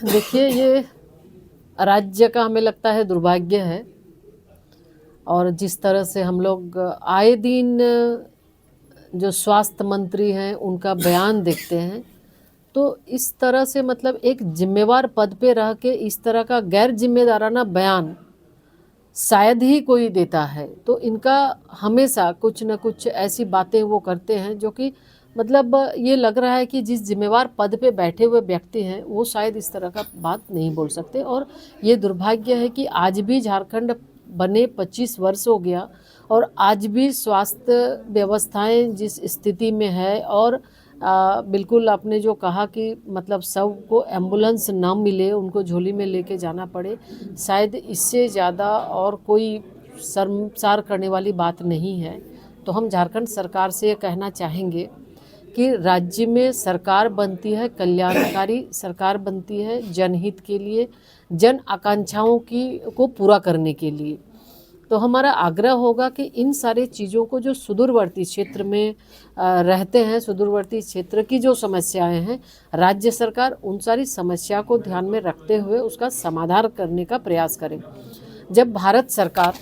देखिए, ये राज्य का हमें लगता है दुर्भाग्य है। और जिस तरह से हम लोग आए दिन जो स्वास्थ्य मंत्री हैं उनका बयान देखते हैं, तो इस तरह से मतलब एक जिम्मेवार पद पे रह के इस तरह का गैर जिम्मेदाराना बयान शायद ही कोई देता है। तो इनका हमेशा कुछ न कुछ ऐसी बातें वो करते हैं जो कि मतलब ये लग रहा है कि जिस जिम्मेवार पद पे बैठे हुए व्यक्ति हैं वो शायद इस तरह का बात नहीं बोल सकते। और ये दुर्भाग्य है कि आज भी झारखंड बने 25 वर्ष हो गया और आज भी स्वास्थ्य व्यवस्थाएं जिस स्थिति में है। और बिल्कुल आपने जो कहा कि मतलब सबको एम्बुलेंस ना मिले, उनको झोली में लेके जाना पड़े, शायद इससे ज़्यादा और कोई शर्मसार करने वाली बात नहीं है। तो हम झारखंड सरकार से ये कहना चाहेंगे कि राज्य में सरकार बनती है, कल्याणकारी सरकार बनती है जनहित के लिए, जन आकांक्षाओं को पूरा करने के लिए। तो हमारा आग्रह होगा कि इन सारी चीज़ों को जो सुदूरवर्ती क्षेत्र में रहते हैं, सुदूरवर्ती क्षेत्र की जो समस्याएं हैं, राज्य सरकार उन सारी समस्या को ध्यान में रखते हुए उसका समाधान करने का प्रयास करें। जब भारत सरकार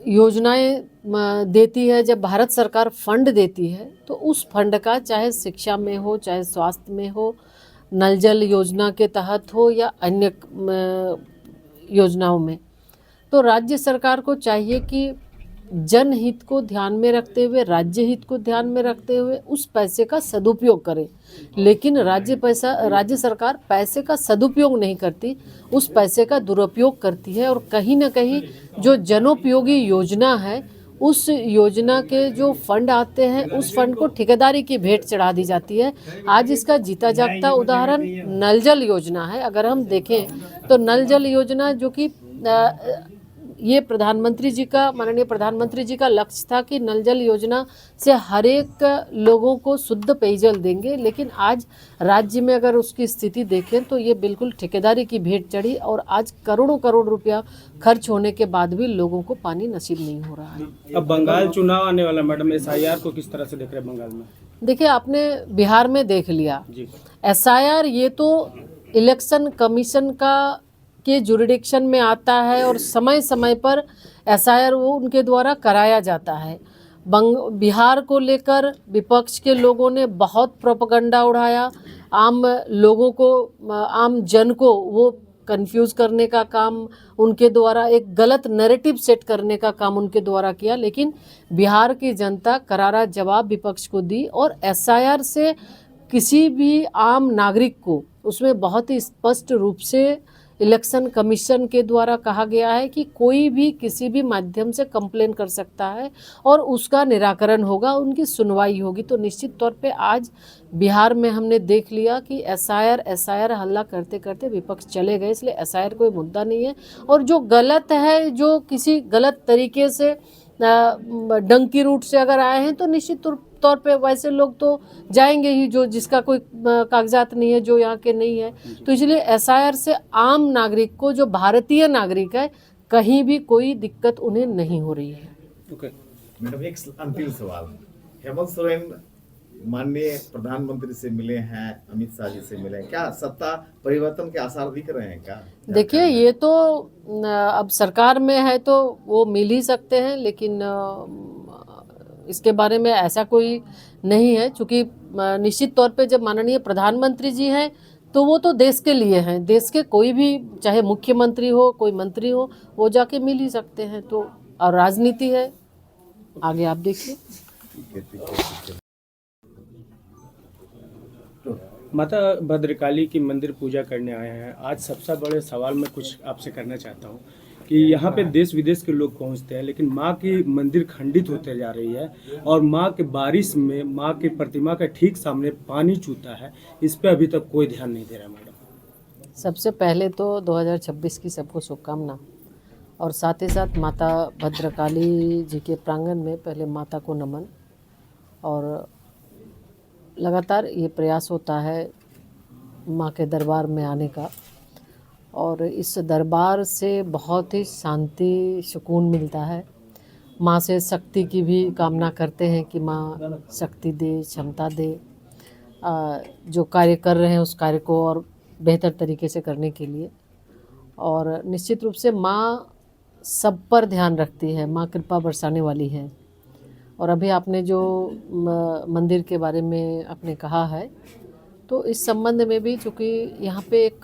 योजनाएं देती है, जब भारत सरकार फंड देती है, तो उस फंड का चाहे शिक्षा में हो, चाहे स्वास्थ्य में हो, नल जल योजना के तहत हो या अन्य योजनाओं में, तो राज्य सरकार को चाहिए कि जनहित को ध्यान में रखते हुए, राज्य हित को ध्यान में रखते हुए उस पैसे का सदुपयोग करें। लेकिन राज्य सरकार पैसे का सदुपयोग नहीं करती, उस पैसे का दुरुपयोग करती है। और कहीं ना कहीं जो जनोपयोगी योजना है, उस योजना के जो फंड आते हैं, उस फंड को ठेकेदारी की भेंट चढ़ा दी जाती है। आज इसका जीता जागता उदाहरण नल जल योजना है। अगर हम देखें तो नल जल योजना जो कि ये प्रधानमंत्री जी का, माननीय प्रधानमंत्री जी का लक्ष्य था कि नल जल योजना से हर एक लोगों को शुद्ध पेयजल देंगे, लेकिन आज राज्य में अगर उसकी स्थिति देखें तो ये बिल्कुल ठेकेदारी की भेंट चढ़ी और आज करोड़ों करोड़ रुपया खर्च होने के बाद भी लोगों को पानी नसीब नहीं हो रहा है। अब बंगाल चुनाव आने वाला, मैडम, SIR को किस तरह से देख रहे हैं बंगाल में? देखिए, आपने बिहार में देख लिया जी। SIR ये तो इलेक्शन कमीशन के जुरिडिक्शन में आता है और समय समय पर SIR वो उनके द्वारा कराया जाता है। बिहार को लेकर विपक्ष के लोगों ने बहुत प्रोपेगेंडा उड़ाया, आम लोगों को, आम जन को वो कंफ्यूज करने का काम उनके द्वारा, एक गलत नैरेटिव सेट करने का काम उनके द्वारा किया। लेकिन बिहार की जनता करारा जवाब विपक्ष को दी और SIR से किसी भी आम नागरिक को उसमें बहुत ही स्पष्ट रूप से इलेक्शन कमीशन के द्वारा कहा गया है कि कोई भी किसी भी माध्यम से कंप्लेन कर सकता है और उसका निराकरण होगा, उनकी सुनवाई होगी। तो निश्चित तौर पे आज बिहार में हमने देख लिया कि SIR हल्ला करते करते विपक्ष चले गए, इसलिए SIR कोई मुद्दा नहीं है। और जो गलत है, जो किसी गलत तरीके से डंकी रूट से अगर आए हैं तो निश्चित तौर पे वैसे लोग तो जाएंगे ही, जो जिसका कोई कागजात नहीं है, जो यहाँ के नहीं है। तो इसलिए SIR से आम नागरिक को, जो भारतीय नागरिक है, कहीं भी कोई दिक्कत उन्हें नहीं हो रही है। ओके मैडम, एक अंतिम सवाल। हेमंत सोरेन माननीय प्रधानमंत्री से मिले हैं, अमित शाह जी से मिले हैं, क्या सत्ता परिवर्तन के आसार दिख रहे हैं क्या? देखिए, ये तो अब सरकार में है तो वो मिल ही सकते हैं, लेकिन इसके बारे में ऐसा कोई नहीं है। चूँकि निश्चित तौर पे जब माननीय प्रधानमंत्री जी हैं तो वो तो देश के लिए हैं, देश के कोई भी, चाहे मुख्यमंत्री हो, कोई मंत्री हो, वो जाके मिल ही सकते हैं। तो और राजनीति है, आगे आप देखिए। माता भद्रकाली की मंदिर पूजा करने आए हैं। आज सबसे बड़े सवाल मैं कुछ आपसे करना चाहता हूँ कि यहाँ पे देश विदेश के लोग पहुँचते हैं, लेकिन माँ की मंदिर खंडित होते जा रही है और माँ के बारिश में माँ की प्रतिमा के ठीक सामने पानी चूता है। इस पे अभी तक कोई ध्यान नहीं दे रहा मैडम। सबसे पहले तो 2026 की सबको शुभकामना, और साथ ही साथ माता भद्रकाली जी के प्रांगण में पहले माता को नमन। और लगातार ये प्रयास होता है माँ के दरबार में आने का, और इस दरबार से बहुत ही शांति, सुकून मिलता है। माँ से शक्ति की भी कामना करते हैं कि माँ शक्ति दे, क्षमता दे। जो कार्य कर रहे हैं उस कार्य को और बेहतर तरीके से करने के लिए। और निश्चित रूप से माँ सब पर ध्यान रखती है, माँ कृपा बरसाने वाली है। और अभी आपने जो मंदिर के बारे में आपने कहा है, तो इस संबंध में भी चूँकि यहाँ पे एक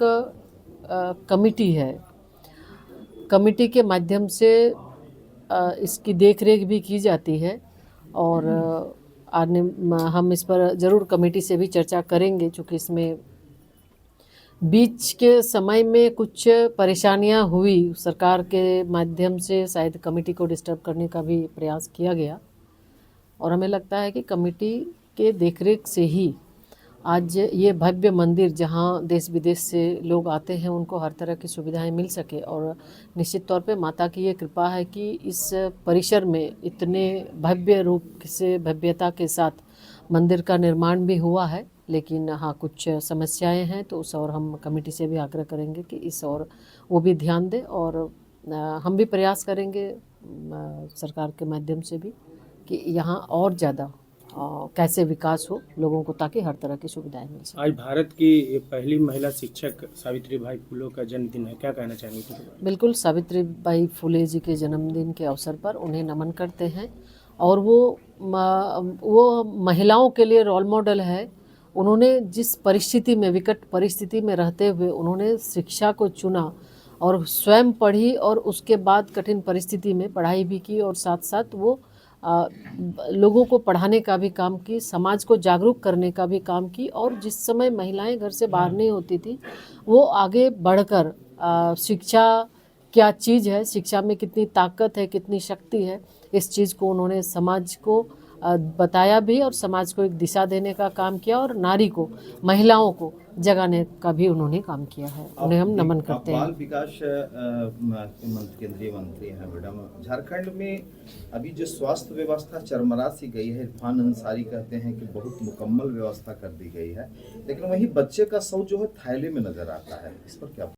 कमिटी है, कमिटी के माध्यम से इसकी देखरेख भी की जाती है। और हम इस पर ज़रूर कमेटी से भी चर्चा करेंगे, चूँकि इसमें बीच के समय में कुछ परेशानियां हुई, सरकार के माध्यम से शायद कमेटी को डिस्टर्ब करने का भी प्रयास किया गया। और हमें लगता है कि कमेटी के देखरेख से ही आज ये भव्य मंदिर, जहां देश विदेश से लोग आते हैं, उनको हर तरह की सुविधाएं मिल सके। और निश्चित तौर पे माता की ये कृपा है कि इस परिसर में इतने भव्य रूप से, भव्यता के साथ मंदिर का निर्माण भी हुआ है। लेकिन हाँ, कुछ समस्याएं हैं, तो उस और हम कमेटी से भी आग्रह करेंगे कि इस और वो भी ध्यान दें। और हम भी प्रयास करेंगे सरकार के माध्यम से भी कि यहाँ और ज़्यादा कैसे विकास हो लोगों को, ताकि हर तरह की सुविधाएं मिल सकें। आज भारत की पहली महिला शिक्षक सावित्रीबाई फुले का जन्मदिन है, क्या कहना चाहेंगे? बिल्कुल, सावित्रीबाई फुले जी के जन्मदिन के अवसर पर उन्हें नमन करते हैं। और वो महिलाओं के लिए रोल मॉडल है। उन्होंने जिस परिस्थिति में, विकट परिस्थिति में रहते हुए उन्होंने शिक्षा को चुना और स्वयं पढ़ी, और उसके बाद कठिन परिस्थिति में पढ़ाई भी की, और साथ साथ वो लोगों को पढ़ाने का भी काम की, समाज को जागरूक करने का भी काम की। और जिस समय महिलाएं घर से बाहर नहीं होती थी, वो आगे बढ़कर शिक्षा क्या चीज़ है, शिक्षा में कितनी ताकत है, कितनी शक्ति है, इस चीज़ को उन्होंने समाज को बताया भी, और समाज को एक दिशा देने का काम किया, और नारी को, महिलाओं को जगाने का भी उन्होंने काम किया है। उन्हें हम नमन करते हैं। बाल विकास केंद्रीय मंत्री हैं मैडम, झारखंड में अभी जो स्वास्थ्य व्यवस्था चरमरा सी गई है, इरफान अंसारी कहते हैं कि बहुत मुकम्मल व्यवस्था कर दी गई है, लेकिन वहीं बच्चे का शव जो है थैले में नजर आता है, इस पर क्या?